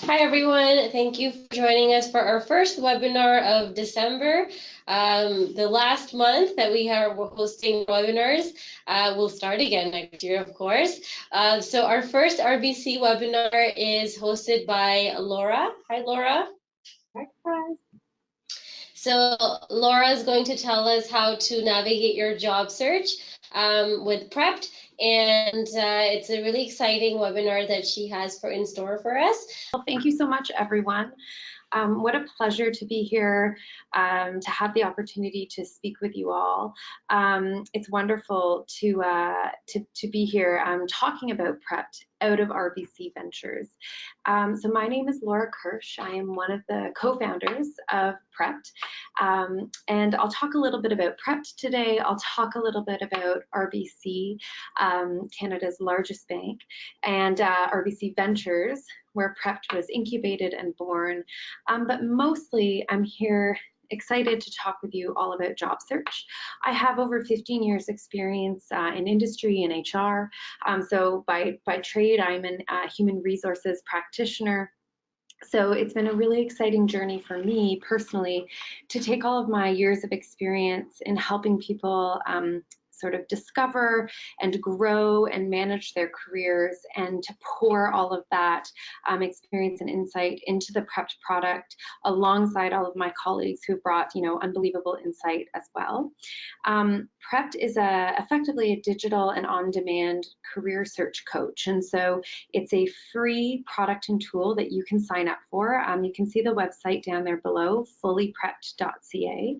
Hi everyone, thank you for joining us for our first webinar of December. The last month that we are hosting webinars. We'll start again next year, of course. So our first RBC webinar is hosted by Laura. Hi Laura. Hi guys. So Laura is going to tell us how to navigate your job search with Prepped, and it's a really exciting webinar that she has in store for us. Well, thank you so much, everyone. What a pleasure to be here, to have the opportunity to speak with you all. It's wonderful to be here talking about Prepped out of RBC Ventures. So my name is Laura Kirsch. I am one of the co-founders of Prepped, and I'll talk a little bit about Prepped today. I'll talk a little bit about RBC, Canada's largest bank, and RBC Ventures, where Prepped was incubated and born. But mostly I'm here excited to talk with you all about job search. I have over 15 years experience in industry and HR. So by trade, I'm a human resources practitioner. So it's been a really exciting journey for me personally to take all of my years of experience in helping people sort of discover and grow and manage their careers, and to pour all of that experience and insight into the Prepped product alongside all of my colleagues who brought, unbelievable insight as well. Prepped is effectively a digital and on-demand career search coach, and so it's a free product and tool that you can sign up for. You can see the website down there below, fullyprepped.ca.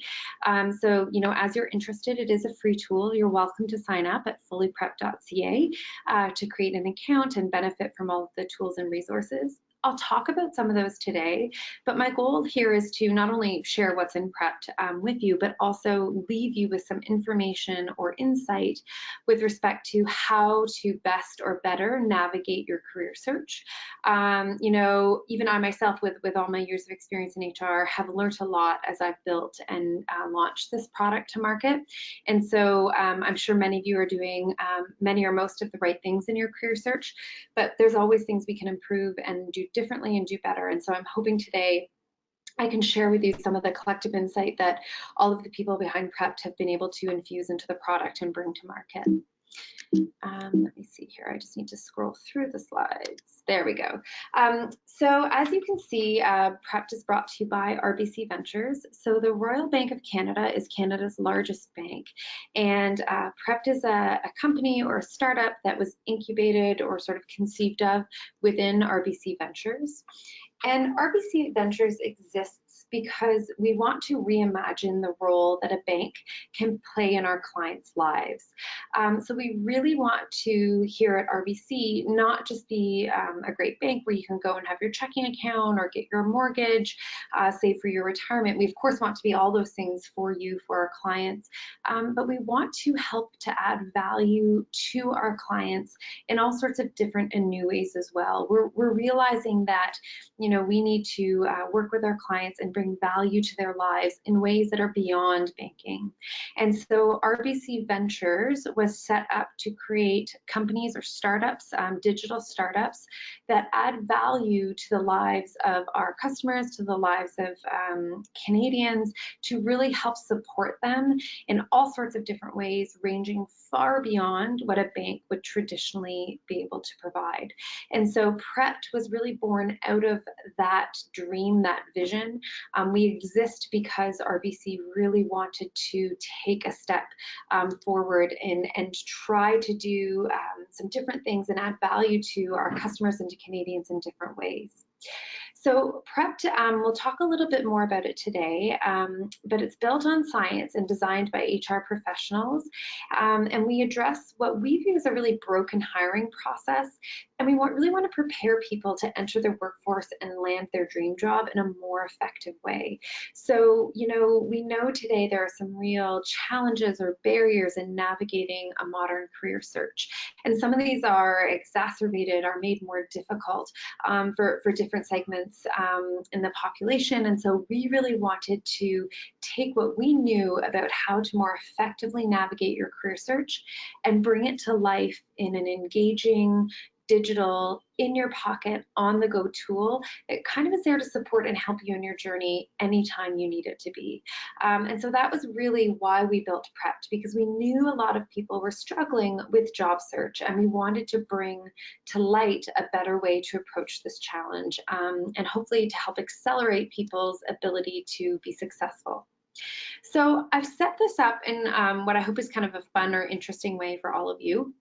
So, as you're interested, it is a free tool. You're welcome to sign up at fullyprepped.ca to create an account and benefit from all of the tools and resources. I'll talk about some of those today, but my goal here is to not only share what's in Prepped with you, but also leave you with some information or insight with respect to how to best or better navigate your career search. Even I myself, with all my years of experience in HR, have learned a lot as I've built and launched this product to market. And so I'm sure many of you are doing many or most of the right things in your career search, but there's always things we can improve and do differently and do better. And so I'm hoping today I can share with you some of the collective insight that all of the people behind Prepped have been able to infuse into the product and bring to market. Let me see here. I just need to scroll through the slides. There we go. So as you can see, Prepped is brought to you by RBC Ventures. So the Royal Bank of Canada is Canada's largest bank, and Prepped is a company or a startup that was incubated or sort of conceived of within RBC Ventures. And RBC Ventures exists because we want to reimagine the role that a bank can play in our clients' lives. So we really want to, here at RBC, not just be a great bank where you can go and have your checking account or get your mortgage, save for your retirement. We of course want to be all those things for you, for our clients, but we want to help to add value to our clients in all sorts of different and new ways as well. We're realizing that, we need to work with our clients and bring value to their lives in ways that are beyond banking. And so RBC Ventures was set up to create companies or startups, digital startups, that add value to the lives of our customers, to the lives of Canadians, to really help support them in all sorts of different ways, ranging far beyond what a bank would traditionally be able to provide. And so Prepped was really born out of that dream, that vision. We exist because RBC really wanted to take a step forward and try to do some different things and add value to our customers and to Canadians in different ways. So Prepped, we'll talk a little bit more about it today, but it's built on science and designed by HR professionals. And we address what we view as a really broken hiring process. And we really want to prepare people to enter the workforce and land their dream job in a more effective way. So, we know today there are some real challenges or barriers in navigating a modern career search. And some of these are exacerbated, are made more difficult for different segments in the population. And so we really wanted to take what we knew about how to more effectively navigate your career search and bring it to life in an engaging, digital, in your pocket, on-the-go tool that kind of is there to support and help you in your journey anytime you need it to be. And so that was really why we built Prepped, because we knew a lot of people were struggling with job search, and we wanted to bring to light a better way to approach this challenge, and hopefully to help accelerate people's ability to be successful. So I've set this up in what I hope is kind of a fun or interesting way for all of you.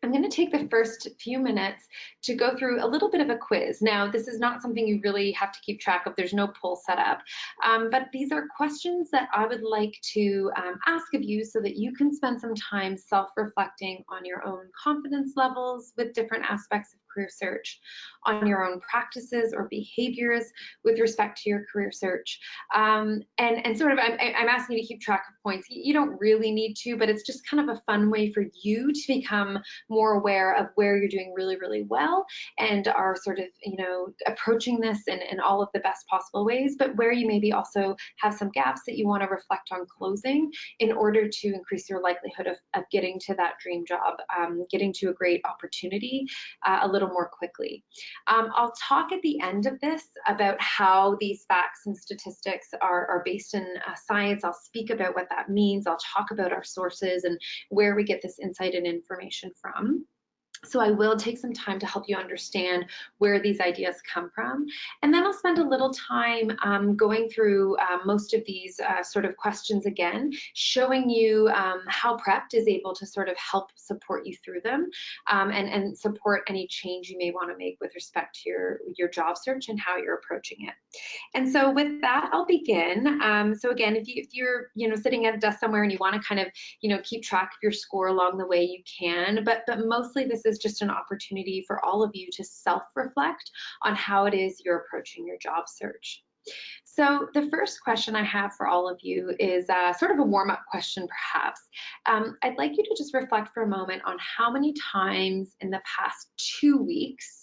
I'm going to take the first few minutes to go through a little bit of a quiz. Now, this is not something you really have to keep track of. There's no poll set up, but these are questions that I would like to ask of you so that you can spend some time self-reflecting on your own confidence levels with different aspects of career search, on your own practices or behaviors with respect to your career search. And sort of, I'm asking you to keep track of points. You don't really need to, but it's just kind of a fun way for you to become more aware of where you're doing really, really well and are sort of, approaching this in all of the best possible ways, but where you maybe also have some gaps that you want to reflect on closing in order to increase your likelihood of getting to that dream job, getting to a great opportunity a little more quickly. I'll talk at the end of this about how these facts and statistics are based in science. I'll speak about what that means. I'll talk about our sources and where we get this insight and information from. So I will take some time to help you understand where these ideas come from. And then I'll spend a little time going through most of these sort of questions again, showing you how Prepped is able to sort of help support you through them and support any change you may want to make with respect to your job search and how you're approaching it. And so with that, I'll begin. So again, if you're sitting at a desk somewhere and you want to kind of keep track of your score along the way, you can. But mostly this is just an opportunity for all of you to self-reflect on how it is you're approaching your job search. So the first question I have for all of you is sort of a warm-up question, perhaps. I'd like you to just reflect for a moment on how many times in the past 2 weeks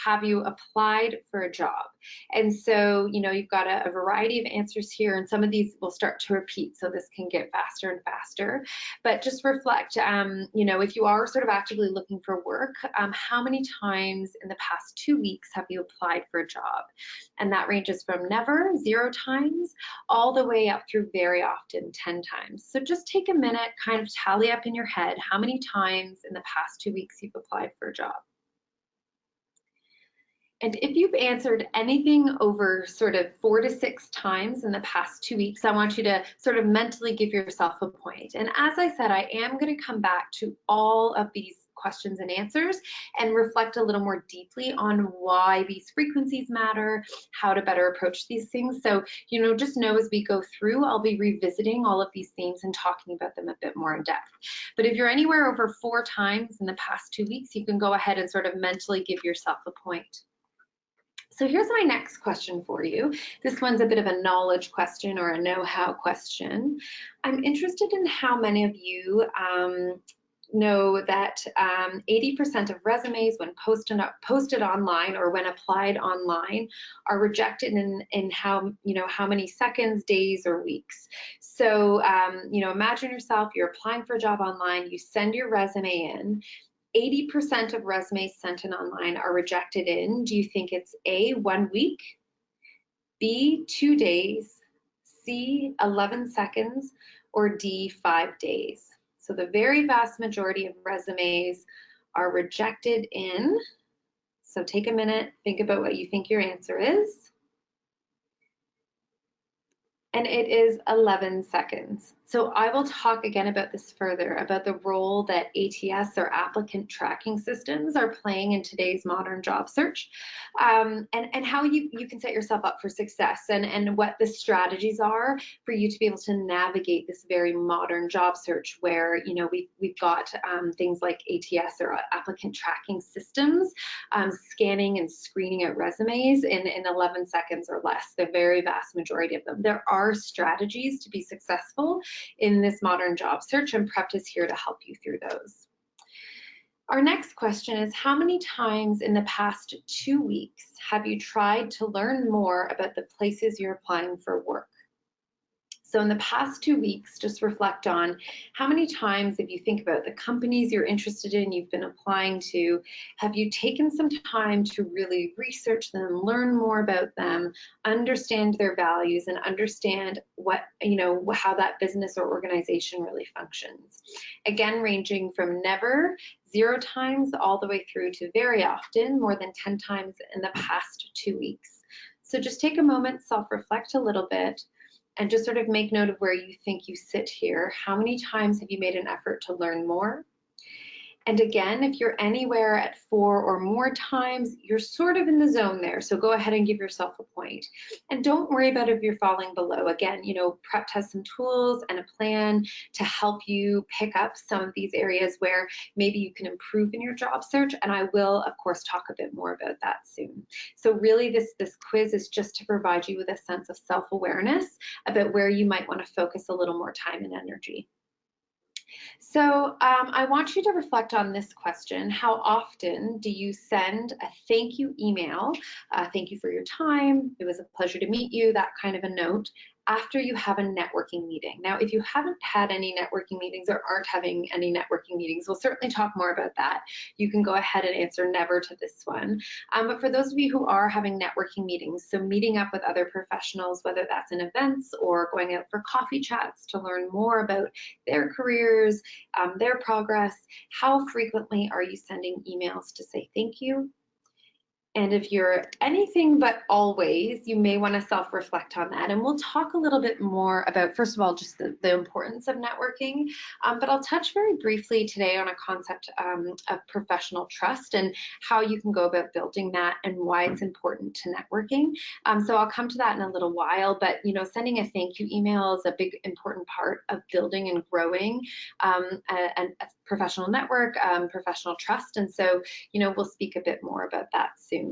have you applied for a job? And so, you've got a variety of answers here, and some of these will start to repeat, so this can get faster and faster. But just reflect, if you are sort of actively looking for work, how many times in the past 2 weeks have you applied for a job? And that ranges from never, 0 times, all the way up through very often, 10 times. So just take a minute, kind of tally up in your head how many times in the past 2 weeks you've applied for a job. And if you've answered anything over sort of 4 to 6 times in the past 2 weeks, I want you to sort of mentally give yourself a point. And as I said, I am going to come back to all of these questions and answers and reflect a little more deeply on why these frequencies matter, how to better approach these things. So, just know as we go through, I'll be revisiting all of these themes and talking about them a bit more in depth. But if you're anywhere over 4 times in the past 2 weeks, you can go ahead and sort of mentally give yourself a point. So here's my next question for you. This one's a bit of a knowledge question or a know-how question. I'm interested in how many of you know that 80% of resumes when posted online or when applied online are rejected in how many seconds, days, or weeks. So imagine yourself, you're applying for a job online, you send your resume in. 80% of resumes sent in online are rejected in, do you think it's A, 1 week, B, 2 days, C, 11 seconds, or D, 5 days? So the very vast majority of resumes are rejected in, so take a minute, think about what you think your answer is. And it is 11 seconds. So I will talk again about this further, about the role that ATS or applicant tracking systems are playing in today's modern job search, and how you can set yourself up for success, and what the strategies are for you to be able to navigate this very modern job search where we've got things like ATS or applicant tracking systems scanning and screening out resumes in 11 seconds or less, the very vast majority of them. There are strategies to be successful in this modern job search, and Prepped is here to help you through those. Our next question is, how many times in the past 2 weeks have you tried to learn more about the places you're applying for work? So in the past 2 weeks, just reflect on how many times, if you think about the companies you're interested in, you've been applying to, have you taken some time to really research them, learn more about them, understand their values, and understand what, how that business or organization really functions. Again, ranging from never, 0 times, all the way through to very often, more than 10 times in the past 2 weeks. So just take a moment, self-reflect a little bit, and just sort of make note of where you think you sit here. How many times have you made an effort to learn more? And again, if you're anywhere at 4 or more times, you're sort of in the zone there. So go ahead and give yourself a point. And don't worry about if you're falling below. Again, Prep has some tools and a plan to help you pick up some of these areas where maybe you can improve in your job search. And I will, of course, talk a bit more about that soon. So really, this quiz is just to provide you with a sense of self-awareness about where you might want to focus a little more time and energy. So I want you to reflect on this question. How often do you send a thank you email, thank you for your time, it was a pleasure to meet you, that kind of a note, after you have a networking meeting? Now, if you haven't had any networking meetings or aren't having any networking meetings, we'll certainly talk more about that. You can go ahead and answer never to this one. But for those of you who are having networking meetings, so meeting up with other professionals, whether that's in events or going out for coffee chats to learn more about their careers, their progress, how frequently are you sending emails to say thank you? And if you're anything but always, you may want to self-reflect on that. And we'll talk a little bit more about, first of all, just the importance of networking. But I'll touch very briefly today on a concept of professional trust and how you can go about building that and why it's important to networking. So I'll come to that in a little while. But sending a thank you email is a big important part of building and growing a professional network, professional trust. And so we'll speak a bit more about that soon.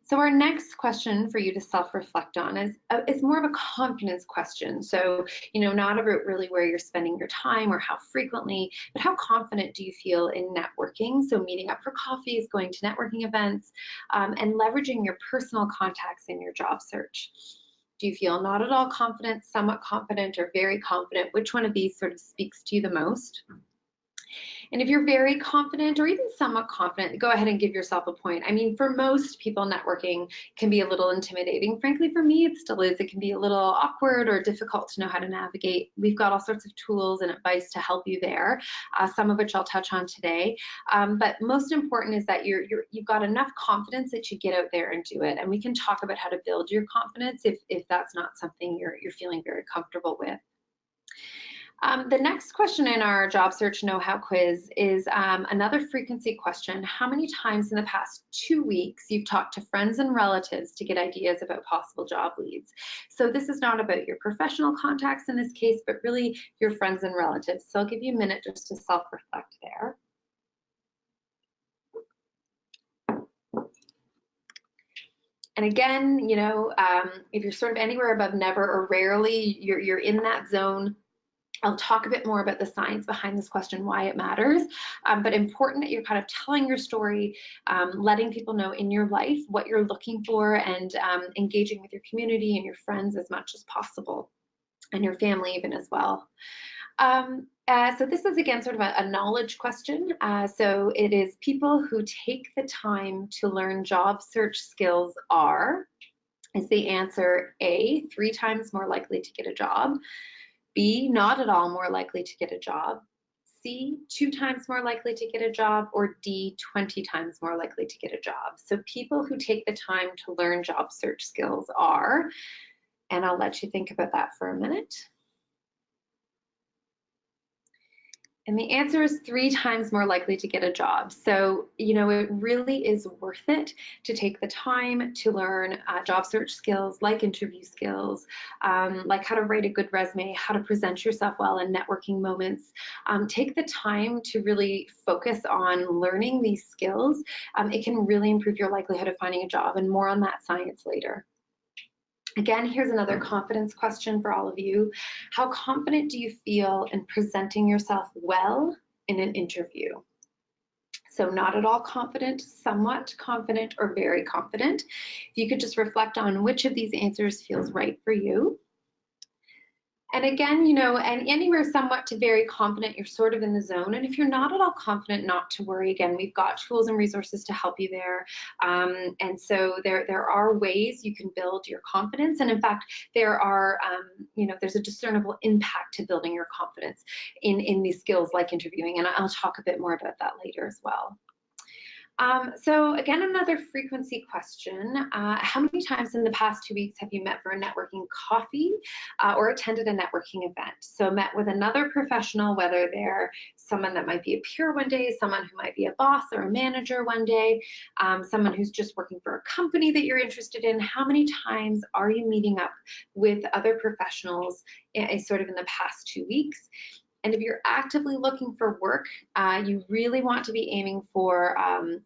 So our next question for you to self-reflect on is more of a confidence question. So, not about really where you're spending your time or how frequently, but how confident do you feel in networking? So meeting up for coffees, going to networking events, and leveraging your personal contacts in your job search. Do you feel not at all confident, somewhat confident, or very confident? Which one of these sort of speaks to you the most? And if you're very confident or even somewhat confident, go ahead and give yourself a point. I mean, for most people, networking can be a little intimidating. Frankly, for me, it still is. It can be a little awkward or difficult to know how to navigate. We've got all sorts of tools and advice to help you there, some of which I'll touch on today. But most important is that you've got enough confidence that you get out there and do it. And we can talk about how to build your confidence if that's not something you're feeling very comfortable with. The next question in our job search know-how quiz is another frequency question. How many times in the past 2 weeks you've talked to friends and relatives to get ideas about possible job leads? So this is not about your professional contacts in this case, but really your friends and relatives. So I'll give you a minute just to self-reflect there. And again, if you're sort of anywhere above never or rarely, you're in that zone. I'll talk a bit more about the science behind this question, why it matters, but important that you're kind of telling your story, letting people know in your life what you're looking for, and engaging with your community and your friends as much as possible, and your family even as well. So this is again sort of a knowledge question. So it is people who take the time to learn job search skills is the answer A, 3 times more likely to get a job, B, not at all more likely to get a job, C, 2 times more likely to get a job, or D, 20 times more likely to get a job. So people who take the time to learn job search skills are, and I'll let you think about that for a minute. And the answer is 3 times more likely to get a job. So, it really is worth it to take the time to learn job search skills like interview skills, like how to write a good resume, how to present yourself well in networking moments. Take the time to really focus on learning these skills. It can really improve your likelihood of finding a job, and more on that science later. Again, here's another confidence question for all of you. How confident do you feel in presenting yourself well in an interview? So not at all confident, somewhat confident, or very confident. If you could just reflect on which of these answers feels right for you. And again, and anywhere somewhat to very confident, you're sort of in the zone. And if you're not at all confident, not to worry. Again, we've got tools and resources to help you there. And so there are ways you can build your confidence. And in fact, there are, there's a discernible impact to building your confidence in these skills like interviewing. And I'll talk a bit more about that later as well. So again, another frequency question. How many times in the past 2 weeks have you met for a networking coffee or attended a networking event? So met with another professional, whether they're someone that might be a peer one day, someone who might be a boss or a manager one day, someone who's just working for a company that you're interested in. How many times are you meeting up with other professionals sort of in the past 2 weeks? And if you're actively looking for work, you really want to be aiming for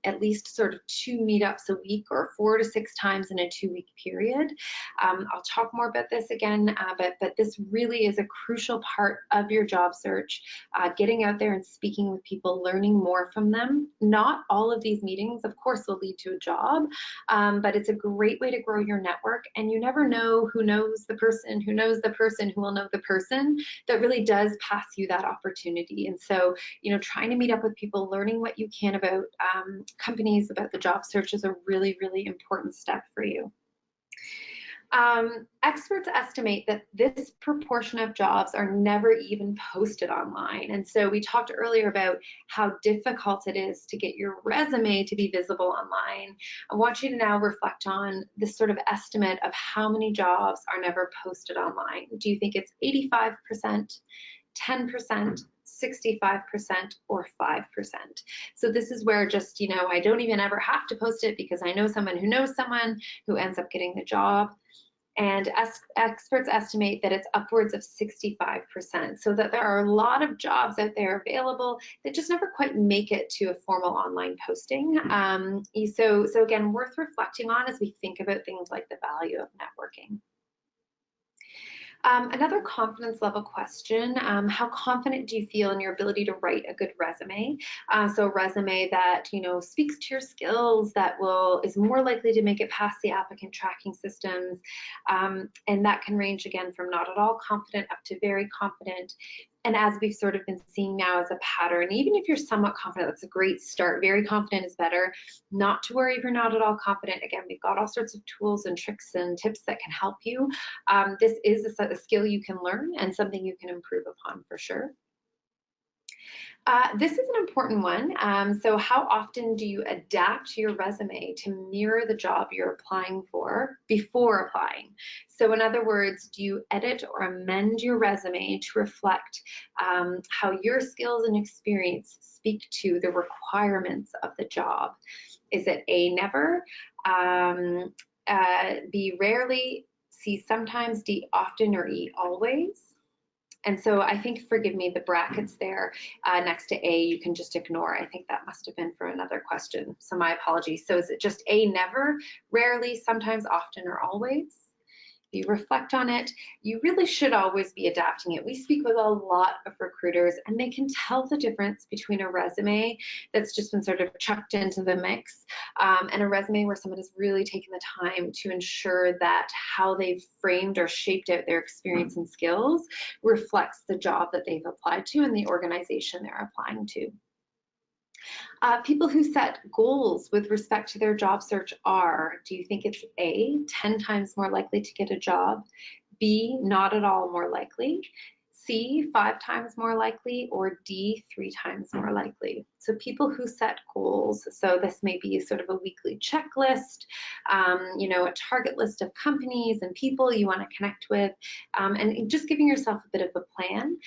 at least sort of 2 meetups a week or 4 to 6 times in a 2-week period. I'll talk more about this again, but this really is a crucial part of your job search, getting out there and speaking with people, learning more from them. Not all of these meetings, of course, will lead to a job, but it's a great way to grow your network. And you never know who knows the person who knows the person who will know the person that really does pass you that opportunity. And so, trying to meet up with people, learning what you can about companies, about the job search is a really, really important step for you. Experts estimate that this proportion of jobs are never even posted online. And so we talked earlier about how difficult it is to get your resume to be visible online. I want you to now reflect on this sort of estimate of how many jobs are never posted online. Do you think it's 85%, 10%, 65%, or 5%? So this is where just, I don't even ever have to post it because I know someone who knows someone who ends up getting the job. And experts estimate that it's upwards of 65%, so that there are a lot of jobs out there available that just never quite make it to a formal online posting. So again, worth reflecting on as we think about things like the value of networking. Another confidence level question, how confident do you feel in your ability to write a good resume? So a resume that, speaks to your skills, that is more likely to make it past the applicant tracking systems. And that can range again from not at all confident up to very confident. And as we've sort of been seeing now as a pattern, even if you're somewhat confident, that's a great start. Very confident is better. Not to worry if you're not at all confident. Again, we've got all sorts of tools and tricks and tips that can help you. This is a skill you can learn and something you can improve upon for sure. This is an important one. So how often do you adapt your resume to mirror the job you're applying for before applying? So in other words, do you edit or amend your resume to reflect how your skills and experience speak to the requirements of the job? Is it A, never, B, rarely, C, sometimes, D, often, or E, always? And so I think, forgive me, the brackets there next to A, you can just ignore. I think that must have been for another question. So my apologies. So is it just A, never, rarely, sometimes, often, or always? You reflect on it, you really should always be adapting it. We speak with a lot of recruiters and they can tell the difference between a resume that's just been sort of chucked into the mix and a resume where someone has really taken the time to ensure that how they've framed or shaped out their experience and skills reflects the job that they've applied to and the organization they're applying to. People who set goals with respect to their job search are, do you think it's A, 10 times more likely to get a job, B, not at all more likely, C, 5 times more likely, or D, 3 times more likely? So people who set goals, so this may be sort of a weekly checklist, a target list of companies and people you want to connect with, and just giving yourself a bit of a plan.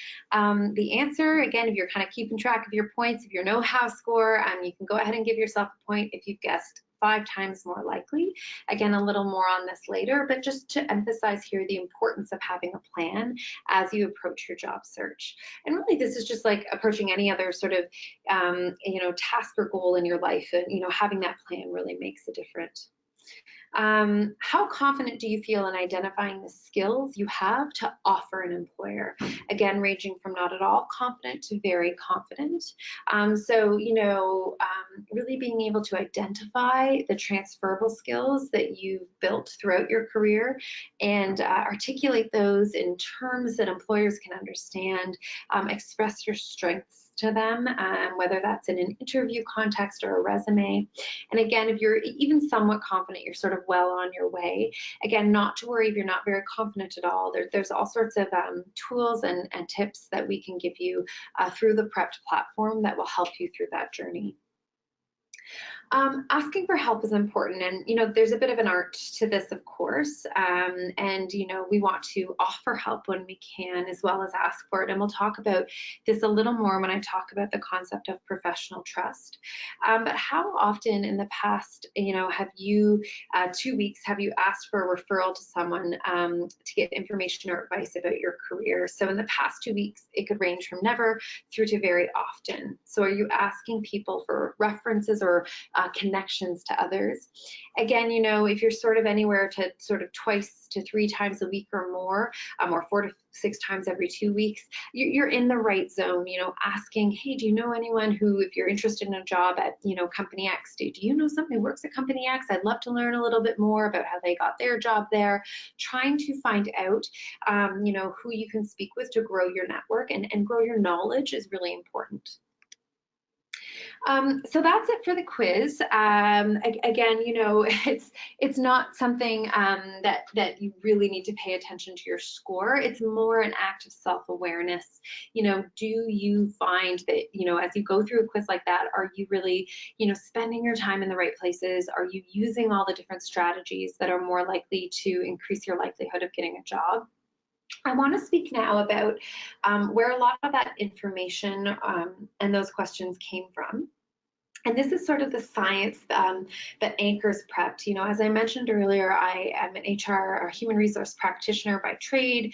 The answer, again, if you're kind of keeping track of your points, if your know-how score, you can go ahead and give yourself a point if you've guessed 5 times more likely. Again, a little more on this later, but just to emphasize here the importance of having a plan as you approach your job search. And really, this is just like approaching any other sort of, task or goal in your life, and having that plan really makes a difference. How confident do you feel in identifying the skills you have to offer an employer? Again, ranging from not at all confident to very confident. So, really being able to identify the transferable skills that you've built throughout your career and articulate those in terms that employers can understand, express your strengths to them, whether that's in an interview context or a resume. And again, if you're even somewhat confident, you're sort of well on your way. Again, not to worry if you're not very confident at all. There's all sorts of tools and tips that we can give you through the Prepped platform that will help you through that journey. Asking for help is important, and there's a bit of an art to this, of course, and we want to offer help when we can as well as ask for it, and we'll talk about this a little more when I talk about the concept of professional trust. But how often in the past, have you 2 weeks, have you asked for a referral to someone to get information or advice about your career? So in the past 2 weeks, it could range from never through to very often. So are you asking people for references or connections to others? Again, if you're sort of anywhere to sort of 2 to 3 times a week or more, or 4 to 6 times every 2 weeks, you're in the right zone. Asking, hey, do you know anyone who, if you're interested in a job at company X, do you know somebody who works at company X? I'd love to learn a little bit more about how they got their job there. Trying to find out who you can speak with to grow your network and grow your knowledge is really important. So that's it for the quiz. Again, it's not something that you really need to pay attention to your score. It's more an act of self-awareness. Do you find that, as you go through a quiz like that, are you really, spending your time in the right places? Are you using all the different strategies that are more likely to increase your likelihood of getting a job? I want to speak now about where a lot of that information and those questions came from. And this is sort of the science that anchors Prepped. As I mentioned earlier, I am an HR or human resource practitioner by trade.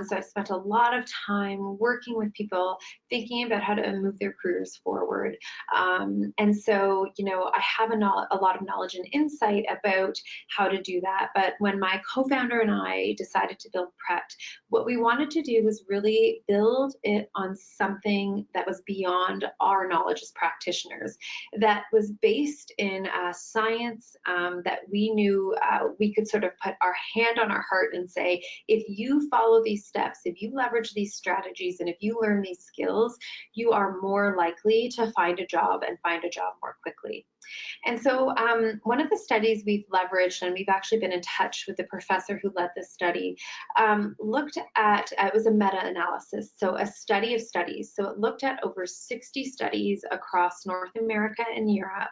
So I've spent a lot of time working with people, thinking about how to move their careers forward. And so, I have a lot of knowledge and insight about how to do that. But when my co-founder and I decided to build Prepped, what we wanted to do was really build it on something that was beyond our knowledge as practitioners, that was based in science, that we knew we could sort of put our hand on our heart and say, if you follow these steps, if you leverage these strategies, and if you learn these skills, you are more likely to find a job and find a job more quickly. And so one of the studies we've leveraged, and we've actually been in touch with the professor who led this study, looked at, it was a meta-analysis, so a study of studies. So it looked at over 60 studies across North America and Europe.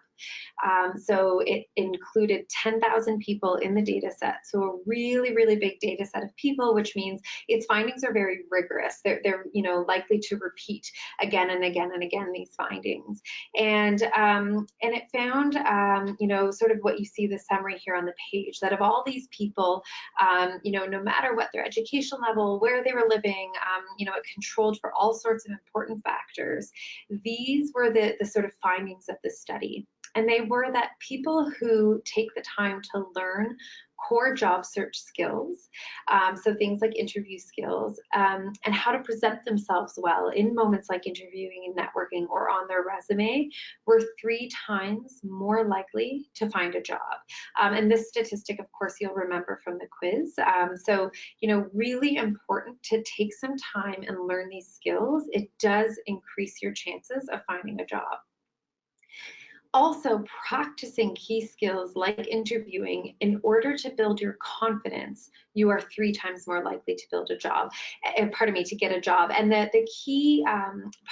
So it included 10,000 people in the data set. So a really, really big data set of people, which means its findings are very rigorous. They're likely to repeat again and again and again these findings. And it found, sort of what you see the summary here on the page, that of all these people, no matter what their education level, where they were living, it controlled for all sorts of important factors. These were the sort of findings of the study. And they were that people who take the time to learn core job search skills, so things like interview skills, and how to present themselves well in moments like interviewing and networking or on their resume, were 3 times more likely to find a job. And this statistic, of course, you'll remember from the quiz. So, really important to take some time and learn these skills. It does increase your chances of finding a job. Also, practicing key skills like interviewing in order to build your confidence, you are 3 times more likely to build a job, to get a job. And the key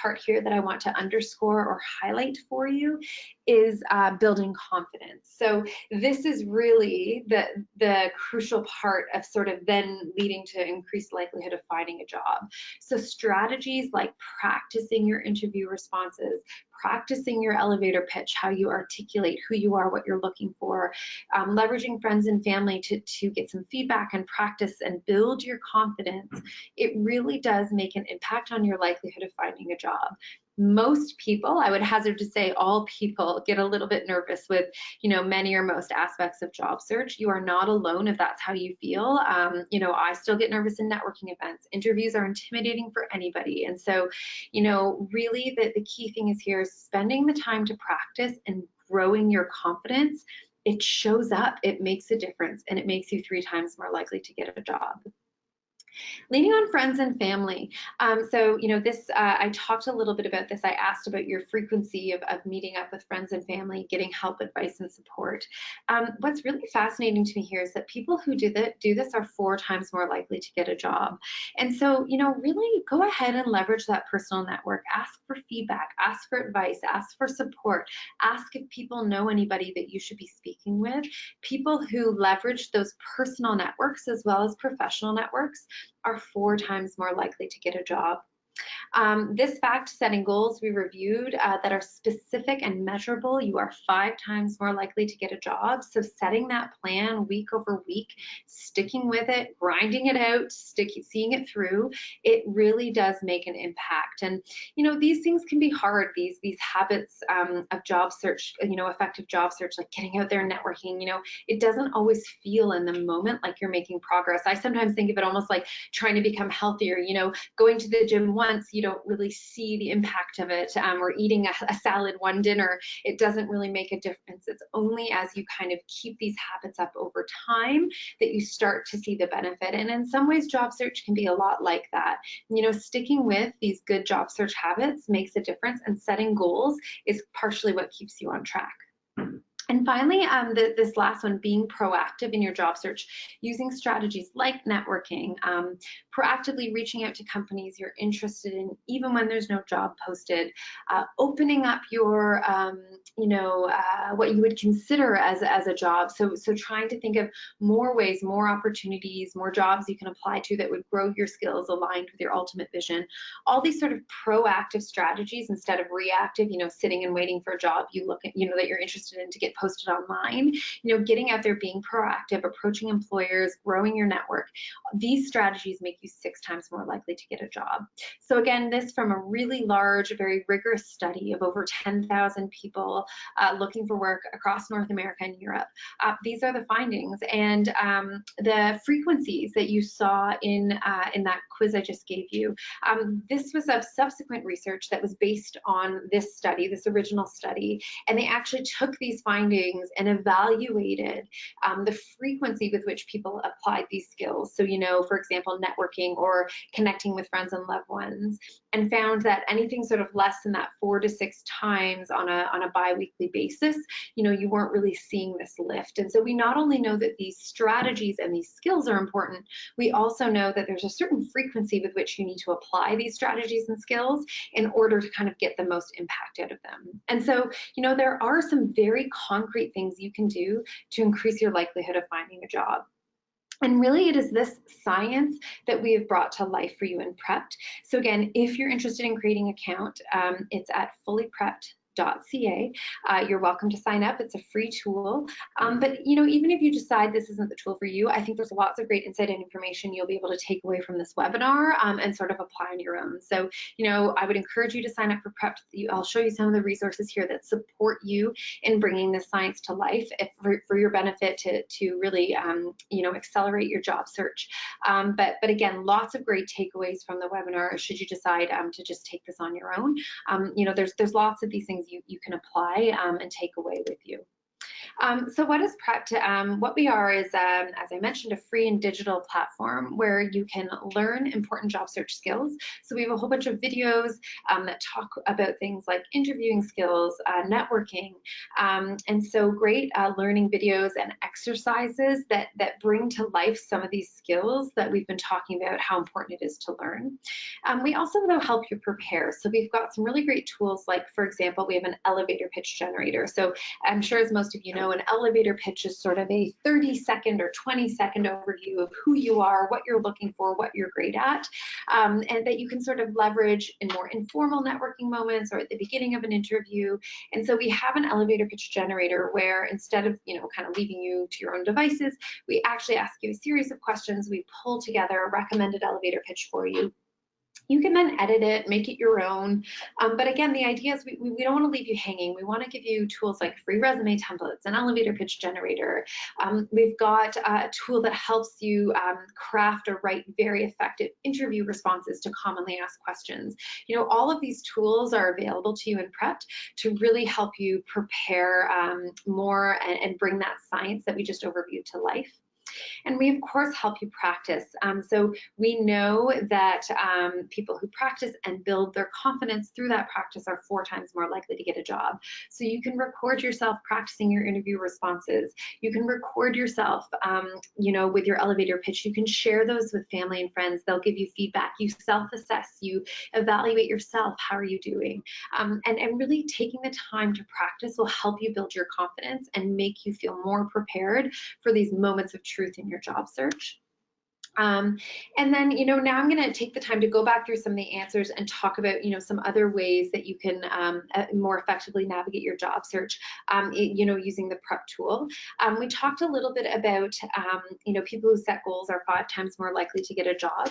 part here that I want to underscore or highlight for you is building confidence. So this is really the crucial part of sort of then leading to increased likelihood of finding a job. So strategies like practicing your interview responses, practicing your elevator pitch, how you articulate who you are, what you're looking for, leveraging friends and family to get some feedback and practice and build your confidence, it really does make an impact on your likelihood of finding a job. most people, I would hazard to say all people, get a little bit nervous with, many or most aspects of job search. You are not alone if that's how you feel. I still get nervous in networking events. Interviews are intimidating for anybody. And so, really the key thing is here is spending the time to practice and growing your confidence. It shows up, it makes a difference, and it makes you 3 times more likely to get a job. Leaning on friends and family. This, I talked a little bit about this. I asked about your frequency of meeting up with friends and family, getting help, advice, and support. What's really fascinating to me here is that people who do this are 4 times more likely to get a job. And so, really go ahead and leverage that personal network. Ask for feedback, ask for advice, ask for support, ask if people know anybody that you should be speaking with. People who leverage those personal networks as well as professional networks are 4 times more likely to get a job. This fact, setting goals we reviewed that are specific and measurable, you are 5 times more likely to get a job. So setting that plan week over week, sticking with it, grinding it out, seeing it through, it really does make an impact. And these things can be hard. These habits of job search, effective job search, like getting out there and networking. It doesn't always feel in the moment like you're making progress. I sometimes think of it almost like trying to become healthier. Going to the gym once, you don't really see the impact of it, or eating a salad one dinner, it doesn't really make a difference. It's only as you kind of keep these habits up over time that you start to see the benefit. And in some ways, job search can be a lot like that. Sticking with these good job search habits makes a difference, and setting goals is partially what keeps you on track. And finally, this last one, being proactive in your job search, using strategies like networking, proactively reaching out to companies you're interested in, even when there's no job posted, opening up your, what you would consider as a job. So trying to think of more ways, more opportunities, more jobs you can apply to that would grow your skills aligned with your ultimate vision. All these sort of proactive strategies instead of reactive, sitting and waiting for a job you look at, that you're interested in to get posted online, getting out there, being proactive, approaching employers, growing your network. These strategies make you 6 times more likely to get a job. So again, this from a really large, very rigorous study of over 10,000 people looking for work across North America and Europe. These are the findings, and the frequencies that you saw in that quiz I just gave you. This was of subsequent research that was based on this study, this original study, and they actually took these findings and evaluated the frequency with which people applied these skills. So, for example, networking or connecting with friends and loved ones, and found that anything sort of less than that 4 to 6 times on a bi-weekly basis, you weren't really seeing this lift. And so we not only know that these strategies and these skills are important, we also know that there's a certain frequency with which you need to apply these strategies and skills in order to kind of get the most impact out of them. And so, there are some very concrete things you can do to increase your likelihood of finding a job. And really, it is this science that we have brought to life for you in Prepped. So again, if you're interested in creating an account, it's at fullyprepped.ca. You're welcome to sign up. It's a free tool. But even if you decide this isn't the tool for you, I think there's lots of great insight and information you'll be able to take away from this webinar and sort of apply on your own. So, I would encourage you to sign up for Prepped. I'll show you some of the resources here that support you in bringing this science to life for your benefit to really, accelerate your job search. But again, lots of great takeaways from the webinar should you decide to just take this on your own. There's lots of these things you can apply and take away with you. So what is Prepped? What we are is, as I mentioned, a free and digital platform where you can learn important job search skills. So we have a whole bunch of videos that talk about things like interviewing skills, networking, and so great learning videos and exercises that bring to life some of these skills that we've been talking about, how important it is to learn. We also though help you prepare. So we've got some really great tools, like, for example, we have an elevator pitch generator. So I'm sure, as most of you know, an elevator pitch is sort of a 30-second or 20-second overview of who you are, what you're looking for, what you're great at, and that you can sort of leverage in more informal networking moments or at the beginning of an interview. And so we have an elevator pitch generator where, instead of kind of leaving you to your own devices, we actually ask you a series of questions. We pull together a recommended elevator pitch for you. You can then edit it, make it your own. But again, the idea is we don't want to leave you hanging. We want to give you tools like free resume templates, an elevator pitch generator. We've got a tool that helps you craft or write very effective interview responses to commonly asked questions. You know, all of these tools are available to you in Prepped to really help you prepare more and bring that science that we just overviewed to life. And we, of course, help you practice. So we know that people who practice and build their confidence through that practice are 4 times more likely to get a job. So you can record yourself practicing your interview responses. You can record yourself, you know, with your elevator pitch. You can share those with family and friends. They'll give you feedback. You self-assess. You evaluate yourself. How are you doing? And really taking the time to practice will help you build your confidence and make you feel more prepared for these moments of truth in your job search. And then, you know, now I'm going to take the time to go back through some of the answers and talk about, you know, some other ways that you can more effectively navigate your job search, you know, using the Prep tool. We talked a little bit about, you know, people who set goals are 5 times more likely to get a job.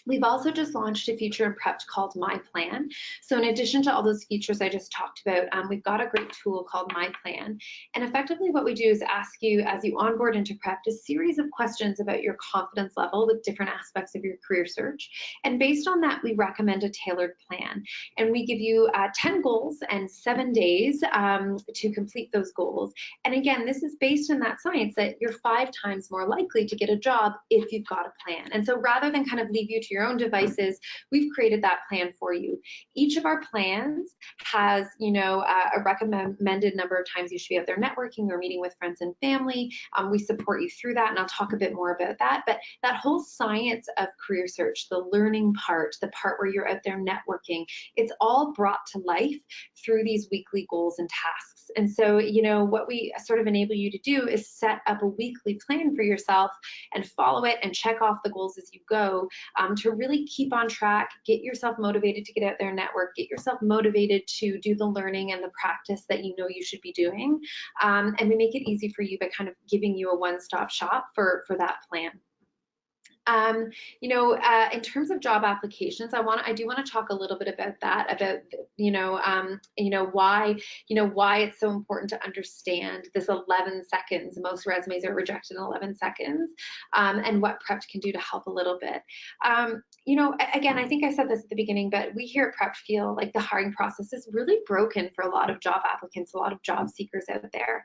We've also just launched a feature in Prepped called My Plan. So in addition to all those features I just talked about, we've got a great tool called My Plan. And effectively what we do is ask you, as you onboard into Prepped, a series of questions about your confidence level with different aspects of your career search. And based on that, we recommend a tailored plan. And we give you 10 goals and 7 days to complete those goals. And again, this is based on that science that you're 5 times more likely to get a job if you've got a plan. And so rather than kind of leave you to your own devices, we've created that plan for you. Each of our plans has, you know, a recommended number of times you should be out there networking or meeting with friends and family. We support you through that, and I'll talk a bit more about that. But that whole science of career search, the learning part, the part where you're out there networking, it's all brought to life through these weekly goals and tasks. And so, you know, what we sort of enable you to do is set up a weekly plan for yourself and follow it and check off the goals as you go, to really keep on track, get yourself motivated to get out there and network, get yourself motivated to do the learning and the practice that you know you should be doing. And we make it easy for you by kind of giving you a one-stop shop for that plan. You know, in terms of job applications, I do want to talk a little bit about that, about why it's so important to understand this 11 seconds. Most resumes are rejected in 11 seconds, and what Prepped can do to help a little bit. You know, again, I think I said this at the beginning, but we here at Prepped feel like the hiring process is really broken for a lot of job applicants, a lot of job seekers out there.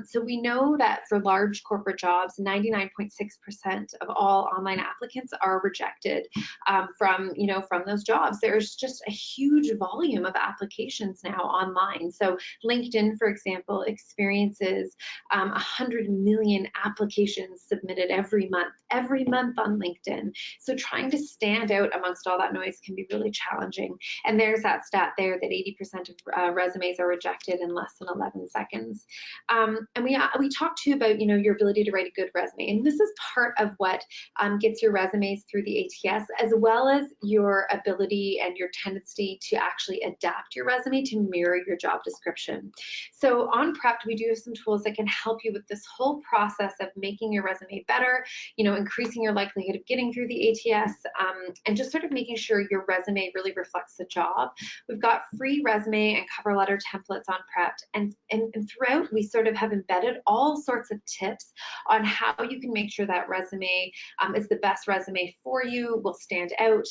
So we know that for large corporate jobs, 99.6% of all online applicants are rejected from those jobs. There's just a huge volume of applications now online. So LinkedIn, for example, experiences 100 million applications submitted every month on LinkedIn. So trying to stand out amongst all that noise can be really challenging. And there's that stat there that 80% of resumes are rejected in less than 11 seconds. And we talked too about, you know, your ability to write a good resume. And this is part of what gets your resumes through the ATS, as well as your ability and your tendency to actually adapt your resume to mirror your job description. So on Prepped, we do have some tools that can help you with this whole process of making your resume better, you know, increasing your likelihood of getting through the ATS, and just sort of making sure your resume really reflects the job. We've got free resume and cover letter templates on Prepped, and throughout we sort of have embedded all sorts of tips on how you can make sure that resume is the best resume for you, will stand out.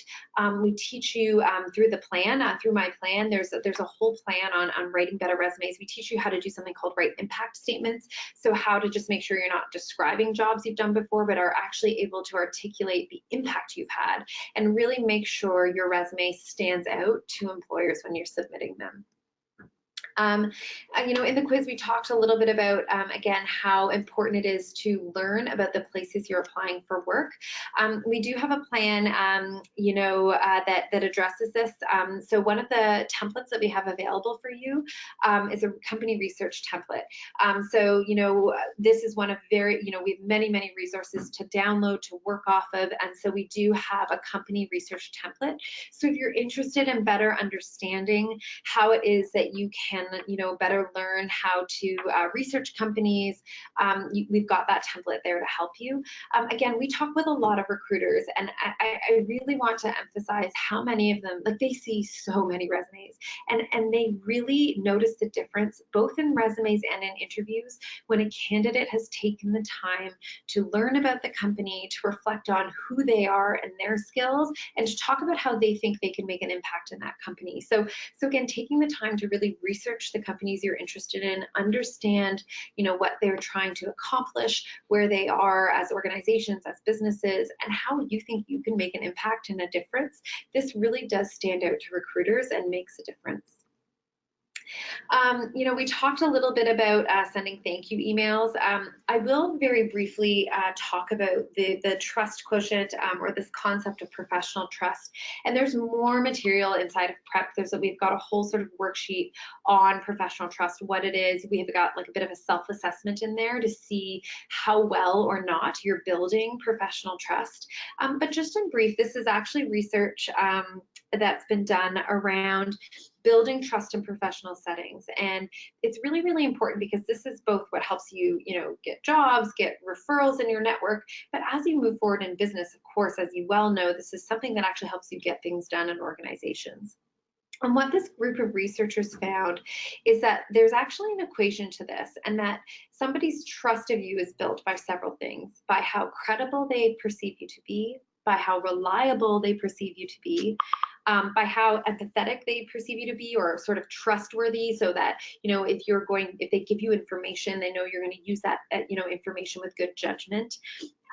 We teach you through the plan, through My Plan, there's a whole plan on writing better resumes. We teach you how to do something called write impact statements. So how to just make sure you're not describing jobs you've done before, but are actually able to articulate the impact you've had and really make sure your resume stands out to employers when you're submitting them. You know, in the quiz, we talked a little bit about, again, how important it is to learn about the places you're applying for work. We do have a plan, you know, that addresses this. So one of the templates that we have available for you is a company research template. So, you know, this is one of we have many resources to download, to work off of. And so we do have a company research template. So if you're interested in better understanding how it is that you can can, better learn how to research companies, we've got that template there to help you. Again, we talk with a lot of recruiters, and I really want to emphasize how many of them, like, they see so many resumes, and they really notice the difference both in resumes and in interviews when a candidate has taken the time to learn about the company, to reflect on who they are and their skills, and to talk about how they think they can make an impact in that company. So again, taking the time to really research the companies you're interested in, understand, what they're trying to accomplish, where they are as organizations, as businesses, and how you think you can make an impact and a difference. This really does stand out to recruiters and makes a difference. We talked a little bit about sending thank you emails. I will very briefly talk about the trust quotient, or this concept of professional trust. And there's more material inside of Prep. We've got a whole sort of worksheet on professional trust, what it is. We have got like a bit of a self-assessment in there to see how well or not you're building professional trust. But just in brief, this is actually research that's been done around building trust in professional settings. And it's really, really important because this is both what helps you, get jobs, get referrals in your network. But as you move forward in business, of course, as you well know, this is something that actually helps you get things done in organizations. And what this group of researchers found is that there's actually an equation to this, and that somebody's trust of you is built by several things: by how credible they perceive you to be, by how reliable they perceive you to be, by how empathetic they perceive you to be, or sort of trustworthy, so that, if they give you information, they know you're going to use that, information with good judgment.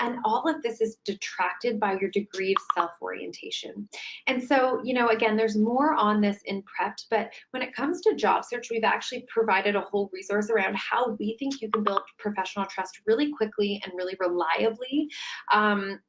And all of this is detracted by your degree of self-orientation. And so, again, there's more on this in Prepped, but when it comes to job search, we've actually provided a whole resource around how we think you can build professional trust really quickly and really reliably,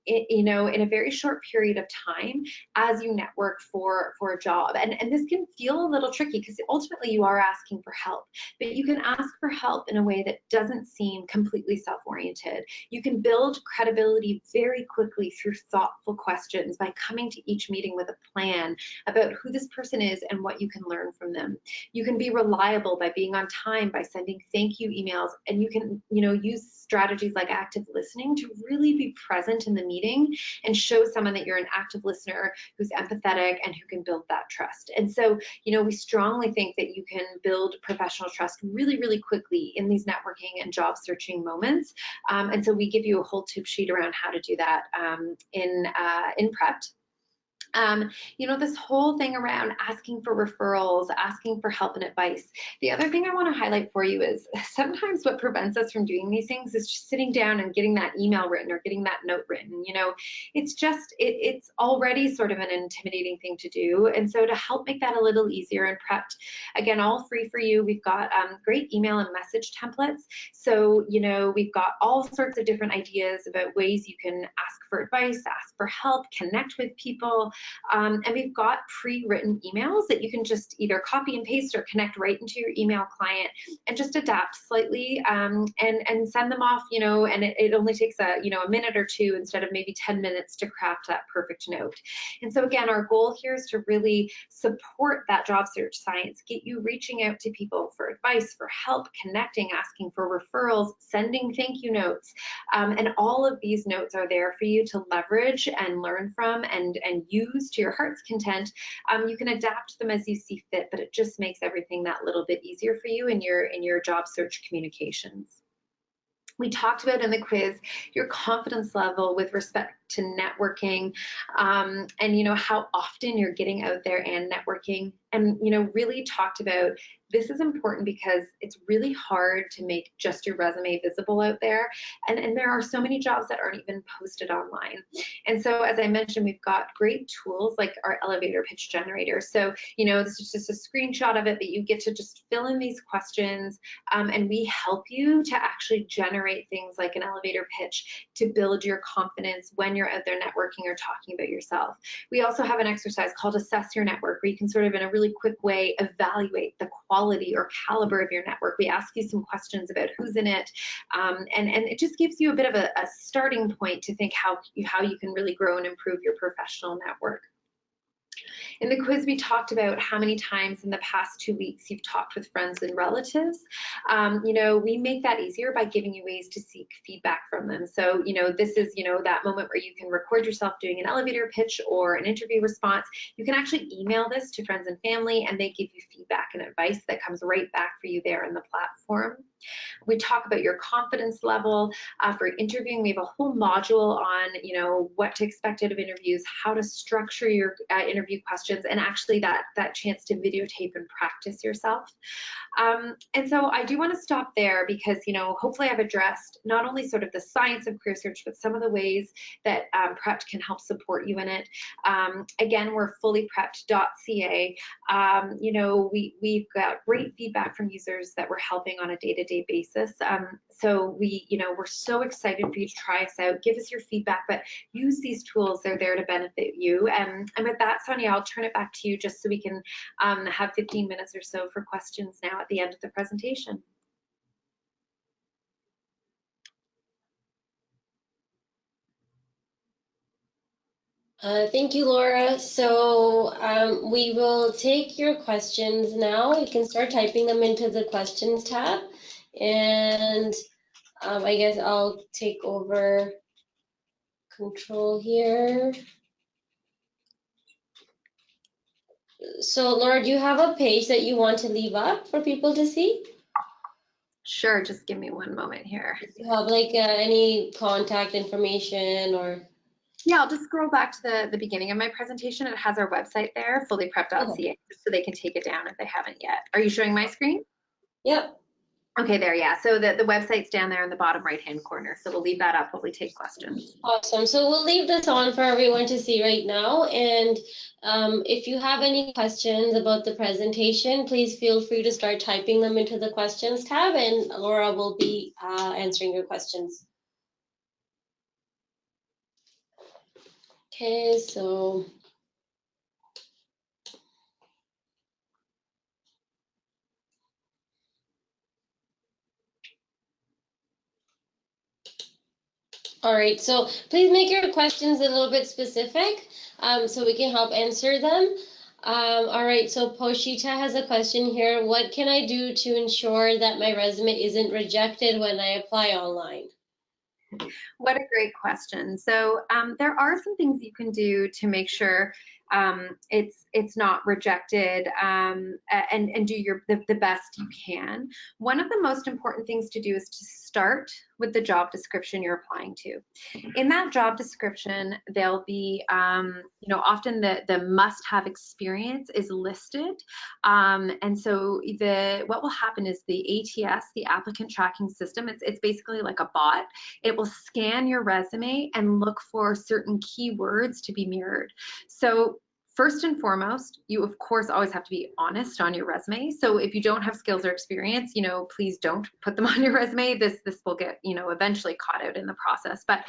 in a very short period of time as you network for a job. And this can feel a little tricky because ultimately you are asking for help, but you can ask for help in a way that doesn't seem completely self-oriented. You can build credibility very quickly through thoughtful questions by coming to each meeting with a plan about who this person is and what you can learn from them. You can be reliable by being on time, by sending thank you emails, and you can, use strategies like active listening to really be present in the meeting and show someone that you're an active listener who's empathetic and who can build that trust. And so, we strongly think that you can build professional trust really, really quickly in these networking and job searching moments. And so we give you a whole tip sheet around how to do that in Prepped. This whole thing around asking for referrals, asking for help and advice. The other thing I want to highlight for you is sometimes what prevents us from doing these things is just sitting down and getting that email written or getting that note written. It's already sort of an intimidating thing to do. And so to help make that a little easier and Prepped, again, all free for you, we've got great email and message templates. So, we've got all sorts of different ideas about ways you can ask for advice, ask for help, connect with people. And we've got pre-written emails that you can just either copy and paste or connect right into your email client and just adapt slightly and send them off, and it only takes a minute or two instead of maybe 10 minutes to craft that perfect note. And so again, our goal here is to really support that job search science, get you reaching out to people for advice, for help, connecting, asking for referrals, sending thank you notes. And all of these notes are there for you to leverage and learn from and use to your heart's content. You can adapt them as you see fit, but it just makes everything that little bit easier for you in your job search communications. We talked about in the quiz your confidence level with respect to networking, and how often you're getting out there and networking, and really talked about this is important because it's really hard to make just your resume visible out there, and there are so many jobs that aren't even posted online. And so, as I mentioned, we've got great tools like our elevator pitch generator. So this is just a screenshot of it, but you get to just fill in these questions, and we help you to actually generate things like an elevator pitch to build your confidence when you're out there networking or talking about yourself. We also have an exercise called Assessor Network, where you can sort of in a really quick way evaluate the quality or caliber of your network. We ask you some questions about who's in it, and it just gives you a bit of a starting point to think how you can really grow and improve your professional network. In the quiz, we talked about how many times in the past 2 weeks you've talked with friends and relatives. We make that easier by giving you ways to seek feedback from them. So, this is, that moment where you can record yourself doing an elevator pitch or an interview response. You can actually email this to friends and family, and they give you feedback and advice that comes right back for you there in the platform. We talk about your confidence level for interviewing. We have a whole module on, what to expect out of interviews, how to structure your interview questions, and actually that chance to videotape and practice yourself. And so I do want to stop there because, hopefully I've addressed not only sort of the science of career search, but some of the ways that Prepped can help support you in it. Again, we're fullyprepped.ca. We've got great feedback from users that we're helping on a day-to-day basis. So we're so excited for you to try us out. Give us your feedback, but use these tools. They're there to benefit you. And with that, Sonia, I'll turn it back to you just so we can have 15 minutes or so for questions now at the end of the presentation. Thank you, Laura. So we will take your questions now. You can start typing them into the questions tab. And I guess I'll take over control here. So Laura, do you have a page that you want to leave up for people to see? Sure, just give me one moment here. Do you have like any contact information or? Yeah, I'll just scroll back to the beginning of my presentation. It has our website there, fullyprepped.ca, just so they can take it down if they haven't yet. Are you showing my screen? Yep. Okay, there, yeah. So the website's down there in the bottom right-hand corner. So we'll leave that up while we take questions. Awesome. So we'll leave this on for everyone to see right now. And if you have any questions about the presentation, please feel free to start typing them into the questions tab, and Laura will be answering your questions. Okay, so all right, so please make your questions a little bit specific so we can help answer them. All right, so Poshita has a question here. What can I do to ensure that my resume isn't rejected when I apply online? What a great question. So there are some things you can do to make sure it's not rejected and do the best you can. One of the most important things to do is to start with the job description you're applying to. In that job description, there'll be, often the must-have experience is listed. And so what will happen is the ATS, the applicant tracking system, it's basically like a bot. It will scan your resume and look for certain keywords to be mirrored. So first and foremost, you of course always have to be honest on your resume. So if you don't have skills or experience, please don't put them on your resume. This will get, eventually caught out in the process. But,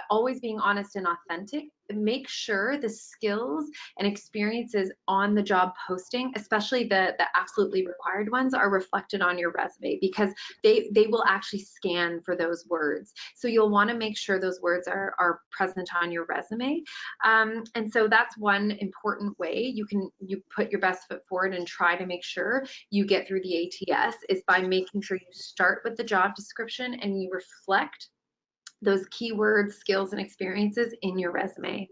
always being honest and authentic. Make sure the skills and experiences on the job posting, especially the absolutely required ones, are reflected on your resume, because they will actually scan for those words. So you'll want to make sure those words are present on your resume. And so that's one important way you put your best foot forward and try to make sure you get through the ATS, is by making sure you start with the job description and you reflect those keywords, skills, and experiences in your resume.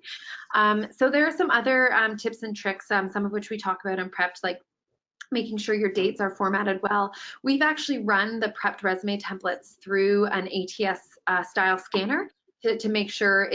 So there are some other tips and tricks, some of which we talk about in Prepped, like making sure your dates are formatted well. We've actually run the Prepped resume templates through an ATS style scanner to make sure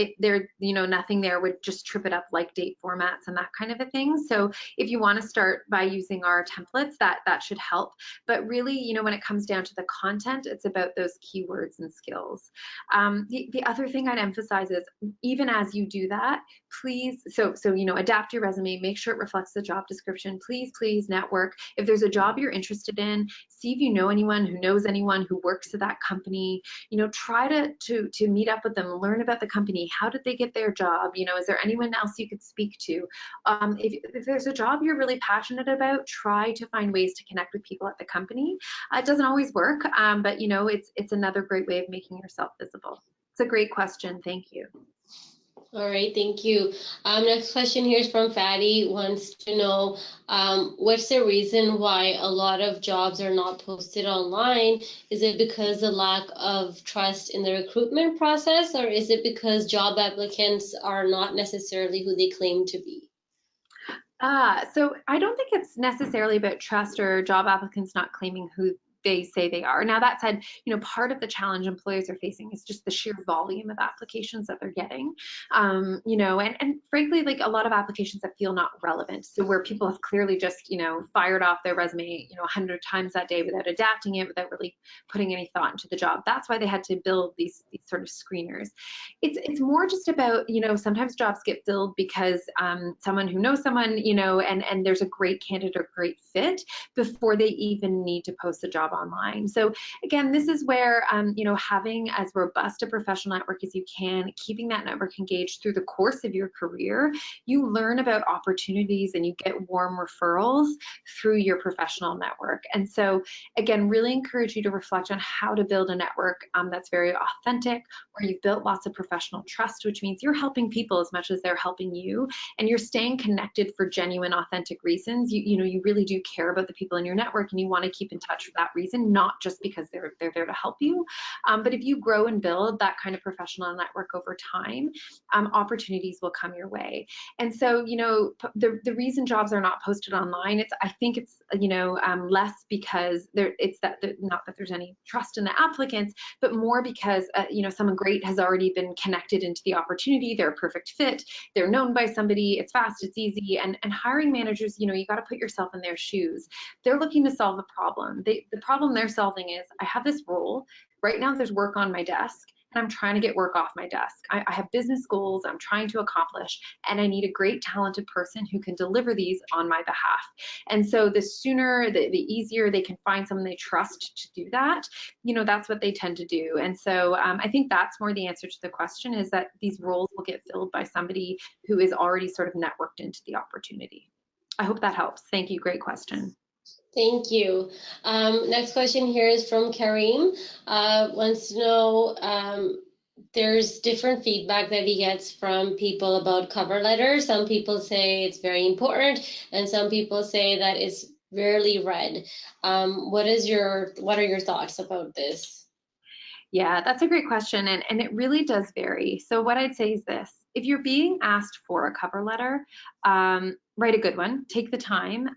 nothing there would just trip it up, like date formats and that kind of a thing. So if you want to start by using our templates, that should help. But really, when it comes down to the content, it's about those keywords and skills. The other thing I'd emphasize is, even as you do that, please, adapt your resume, make sure it reflects the job description. Please network. If there's a job you're interested in, see if you know anyone who knows anyone who works at that company. Try to meet up with them, learn about the company. How did they get their job? Is there anyone else you could speak to? If there's a job you're really passionate about, try to find ways to connect with people at the company. It doesn't always work, but it's another great way of making yourself visible. It's a great question. Thank you. All right, thank you. Next question here is from Fatty, wants to know what's the reason why a lot of jobs are not posted online? Is it because the lack of trust in the recruitment process, or is it because job applicants are not necessarily who they claim to be? So I don't think it's necessarily about trust or job applicants not claiming who they say they are. Now, that said, part of the challenge employers are facing is just the sheer volume of applications that they're getting. And frankly, like a lot of applications that feel not relevant. So where people have clearly just, fired off their resume, 100 times that day without adapting it, without really putting any thought into the job. That's why they had to build these sort of screeners. It's more just about, sometimes jobs get filled because someone who knows someone, and there's a great candidate or great fit before they even need to post a job online. So again, this is where, having as robust a professional network as you can, keeping that network engaged through the course of your career, you learn about opportunities and you get warm referrals through your professional network. And so again, really encourage you to reflect on how to build a network that's very authentic, where you've built lots of professional trust, which means you're helping people as much as they're helping you, and you're staying connected for genuine, authentic reasons. You really do care about the people in your network, and you want to keep in touch for that reason, not just because they're there to help you. But if you grow and build that kind of professional network over time, opportunities will come your way. And so, the reason jobs are not posted online, I think it's less because not that there's any trust in the applicants, but more because someone great has already been connected into the opportunity. They're a perfect fit. They're known by somebody. It's fast. It's easy. And hiring managers, you got to put yourself in their shoes. They're looking to solve a problem. The problem they're solving is, I have this role right now. There's work on my desk, and I'm trying to get work off my desk. I have business goals I'm trying to accomplish, and I need a great, talented person who can deliver these on my behalf. And so the sooner, the easier they can find someone they trust to do that, that's what they tend to do. And so I think that's more the answer to the question, is that these roles will get filled by somebody who is already sort of networked into the opportunity. I hope that helps. Thank you. Great question. Thank you. Next question here is from Kareem. Wants to know, there's different feedback that he gets from people about cover letters. Some people say it's very important, and some people say that it's rarely read. What are your thoughts about this? Yeah, that's a great question, and it really does vary. So what I'd say is this: if you're being asked for a cover letter, write a good one, take the time.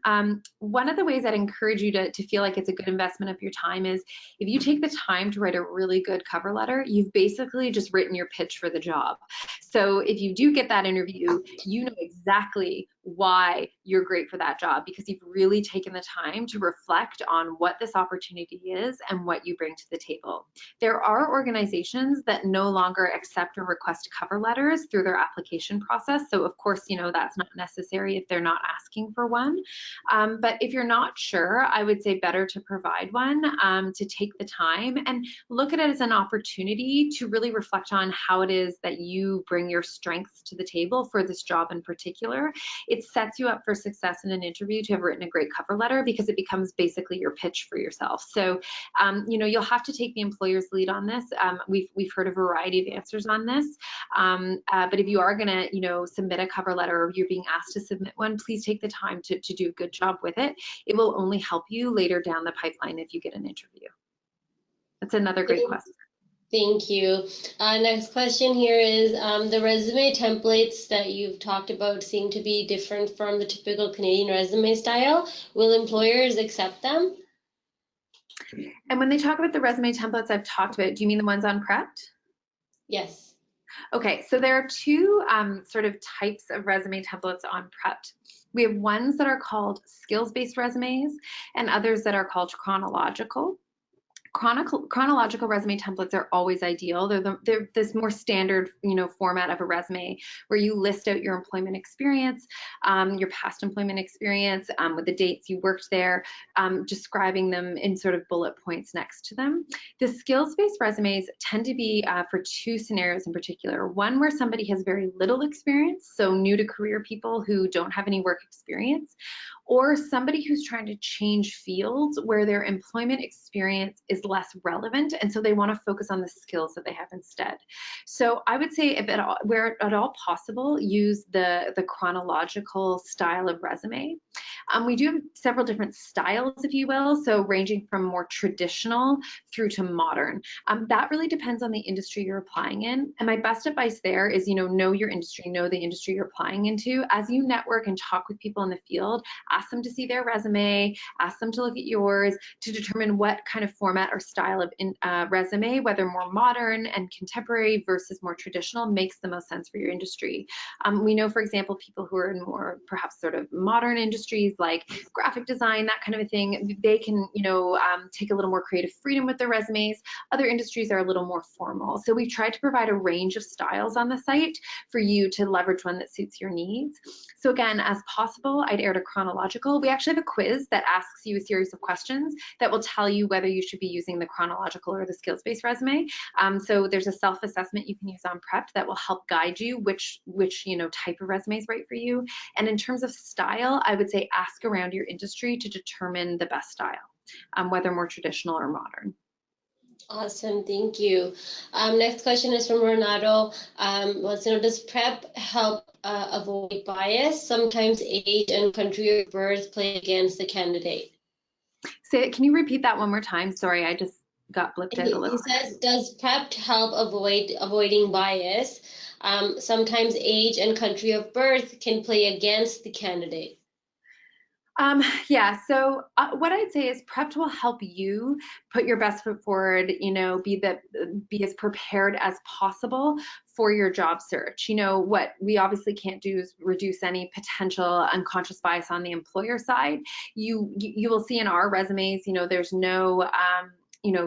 One of the ways I'd encourage you to feel like it's a good investment of your time is, if you take the time to write a really good cover letter, you've basically just written your pitch for the job. So if you do get that interview, you know exactly why you're great for that job, because you've really taken the time to reflect on what this opportunity is and what you bring to the table. There are organizations that no longer accept or request cover letters through their application process. So of course, that's not necessary if they're not asking for one. But if you're not sure, I would say better to provide one, to take the time and look at it as an opportunity to really reflect on how it is that you bring your strengths to the table for this job in particular. It sets you up for success in an interview to have written a great cover letter, because it becomes basically your pitch for yourself. So, you'll have to take the employer's lead on this. We've heard a variety of answers on this. But if you are going to, submit a cover letter, or you're being asked to submit one, please take the time to do a good job with it. It will only help you later down the pipeline if you get an interview. That's another great question. Thank you. Next question here is, the resume templates that you've talked about seem to be different from the typical Canadian resume style. Will employers accept them? And when they talk about the resume templates I've talked about, do you mean the ones on Prepped? Yes. Okay, so there are two sort of types of resume templates on Prepped. We have ones that are called skills-based resumes, and others that are called chronological. Chronological resume templates are always ideal. They're this more standard, format of a resume, where you list out your employment experience, your past employment experience, with the dates you worked there, describing them in sort of bullet points next to them. The skills-based resumes tend to be for two scenarios in particular. One where somebody has very little experience, so new to career people who don't have any work experience, or somebody who's trying to change fields where their employment experience is less relevant, and so they want to focus on the skills that they have instead. So I would say, if at all, where at all possible, use the chronological style of resume. We do have several different styles, if you will, so ranging from more traditional through to modern. That really depends on the industry you're applying in. And my best advice there is, know your industry, know the industry you're applying into. As you network and talk with people in the field, ask them to see their resume, ask them to look at yours to determine what kind of format or style of resume, whether more modern and contemporary versus more traditional, makes the most sense for your industry. We know, for example, people who are in more perhaps sort of modern industries like graphic design, that kind of a thing, they can, take a little more creative freedom with their resumes. Other industries are a little more formal. So we've tried to provide a range of styles on the site for you to leverage one that suits your needs. So again, as possible, I'd err to chronological. We actually have a quiz that asks you a series of questions that will tell you whether you should be using the chronological or the skills-based resume. So there's a self-assessment you can use on Prep that will help guide you which type of resume is right for you. And in terms of style, I would say ask around your industry to determine the best style, whether more traditional or modern. Awesome, thank you. Next question is from Renato. Wants to know, does Prep help avoid bias? Sometimes age and country of birth play against the candidate. Can you repeat that one more time? Sorry, I just got blipped out a little. He says, does Prep help avoiding bias? Sometimes age and country of birth can play against the candidate. Yeah, so what I'd say is Prepped will help you put your best foot forward, be as prepared as possible for your job search. What we obviously can't do is reduce any potential unconscious bias on the employer side. You will see in our resumes, there's no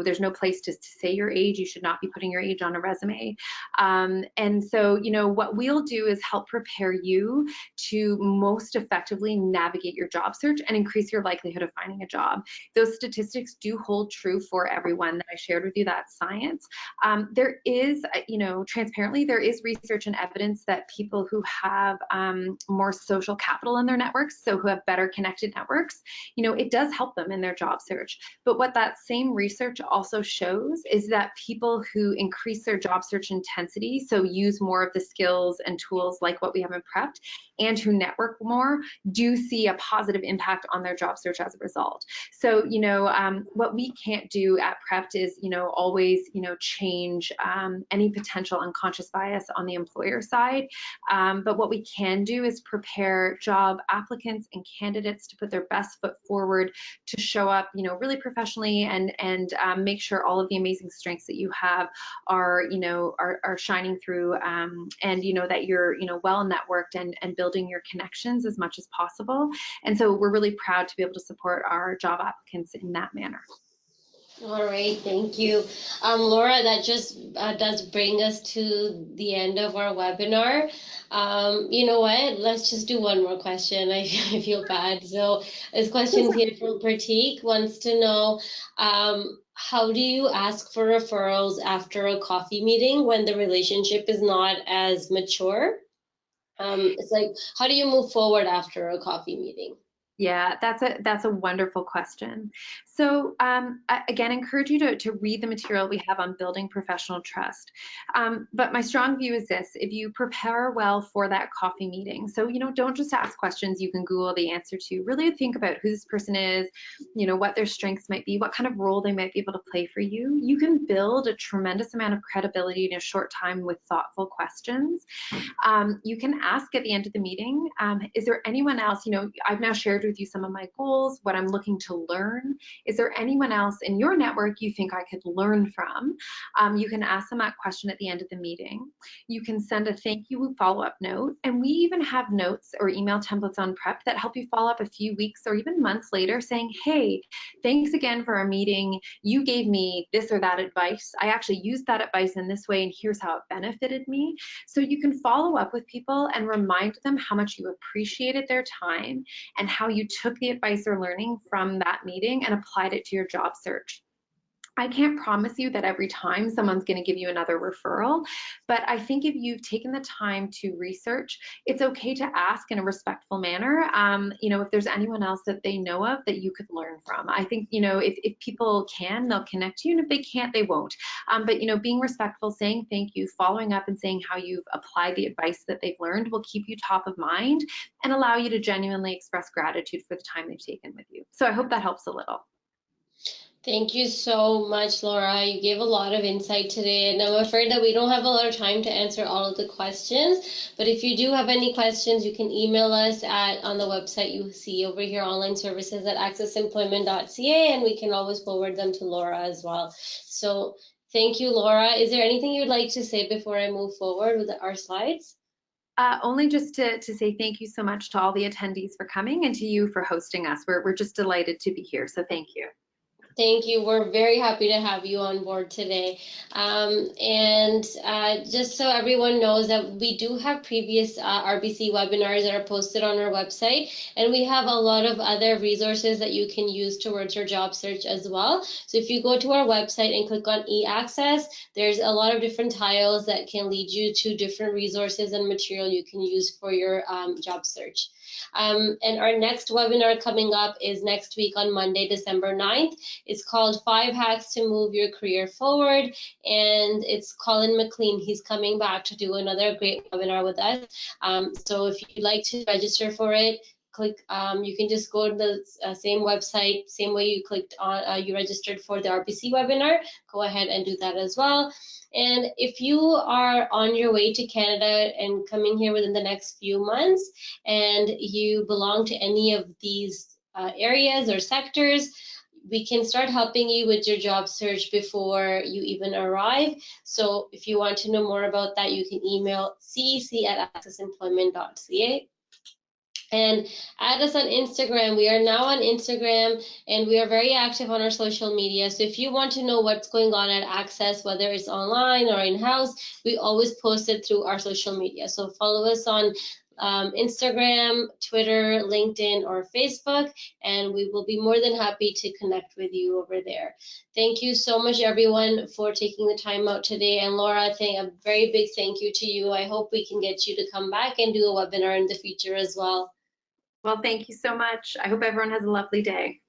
there's no place to say your age. You should not be putting your age on a resume. And so, what we'll do is help prepare you to most effectively navigate your job search and increase your likelihood of finding a job. Those statistics do hold true for everyone that I shared with you. That's science. There is, transparently, there is research and evidence that people who have more social capital in their networks, so who have better connected networks, it does help them in their job search. But what that same research also shows is that people who increase their job search intensity, so use more of the skills and tools like what we have in Prepped, and who network more, do see a positive impact on their job search as a result. So, what we can't do at Prepped is, always, change any potential unconscious bias on the employer side. But what we can do is prepare job applicants and candidates to put their best foot forward, to show up, really professionally, and make sure all of the amazing strengths that you have are shining through, and that you're well networked and building your connections as much as possible. And so we're really proud to be able to support our job applicants in that manner. All right, thank you. Laura, that just does bring us to the end of our webinar. You know what? Let's just do one more question. I feel bad. So this question here from Pratik wants to know, how do you ask for referrals after a coffee meeting when the relationship is not as mature? It's like, how do you move forward after a coffee meeting? Yeah, that's a wonderful question. So I again encourage you to read the material we have on building professional trust. But my strong view is this: if you prepare well for that coffee meeting, so don't just ask questions you can Google the answer to. Really think about who this person is, what their strengths might be, what kind of role they might be able to play for you. You can build a tremendous amount of credibility in a short time with thoughtful questions. You can ask at the end of the meeting, is there anyone else, I've now shared with you some of my goals, what I'm looking to learn. Is there anyone else in your network you think I could learn from? You can ask them that question at the end of the meeting. You can send a thank you follow-up note, and we even have notes or email templates on Prep that help you follow up a few weeks or even months later saying, hey, thanks again for our meeting. You gave me this or that advice. I actually used that advice in this way, and here's how it benefited me. So you can follow up with people and remind them how much you appreciated their time and how you took the advice or learning from that meeting and applied it to your job search. I can't promise you that every time someone's going to give you another referral, but I think if you've taken the time to research, it's okay to ask in a respectful manner, if there's anyone else that they know of that you could learn from. I think, if people can, they'll connect to you, and if they can't, they won't. But, being respectful, saying thank you, following up and saying how you've applied the advice that they've learned will keep you top of mind and allow you to genuinely express gratitude for the time they've taken with you. So I hope that helps a little. Thank you so much, Laura. You gave a lot of insight today, and I'm afraid that we don't have a lot of time to answer all of the questions. But if you do have any questions, you can email us on the website you see over here, online services at accessemployment.ca, and we can always forward them to Laura as well. So thank you, Laura. Is there anything you'd like to say before I move forward with our slides? Only just to say thank you so much to all the attendees for coming and to you for hosting us. We're just delighted to be here, so thank you. Thank you. We're very happy to have you on board today. And just so everyone knows that we do have previous RBC webinars that are posted on our website, and we have a lot of other resources that you can use towards your job search as well. So if you go to our website and click on e-access, there's a lot of different tiles that can lead you to different resources and material you can use for your job search. And our next webinar coming up is next week on Monday, December 9th. It's called 5 Hacks to Move Your Career Forward, and it's Colin McLean. He's coming back to do another great webinar with us. So if you'd like to register for it, you can just go to the same website, same way you clicked on, you registered for the RBC webinar. Go ahead and do that as well. And if you are on your way to Canada and coming here within the next few months, and you belong to any of these areas or sectors, we can start helping you with your job search before you even arrive. So if you want to know more about that, you can email cec@accessemployment.ca. And add us on Instagram. We are now on Instagram, and we are very active on our social media. So if you want to know what's going on at ACCES, whether it's online or in-house, we always post it through our social media. So follow us on Instagram, Twitter, LinkedIn, or Facebook, and we will be more than happy to connect with you over there. Thank you so much, everyone, for taking the time out today. And Laura, a very big thank you to you. I hope we can get you to come back and do a webinar in the future as well. Well, thank you so much. I hope everyone has a lovely day.